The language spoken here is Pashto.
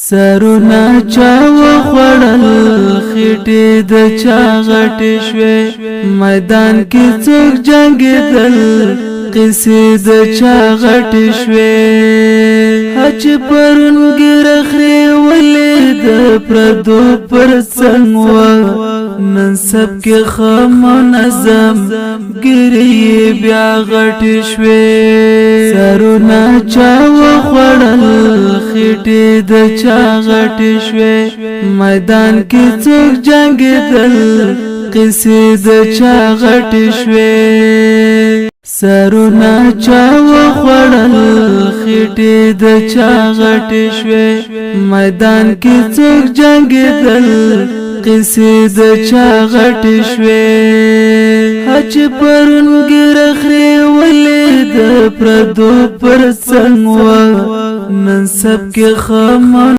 سرونه چا وخوړل خېټې د چا غټې شوې میدان کې څوک جنګېدل قصې د چا غټې شوې هچ پرون ګرخري ولې د پردو پر څنګ و نن سب کې خمنظم ګری بیا غټې شوې سرونه چا وخوړل خېټې د چا غټې شوې میدان کې څوک جنګېدل قصې د چا غټې شوې سرونه چا وخوړل خېټې د چا غټې شوې میدان کې څوک جنګېدل قصې د چا غټې شوې هچ پرون ګرخري ولې د پردو پر څنګ و نن سب کې خمن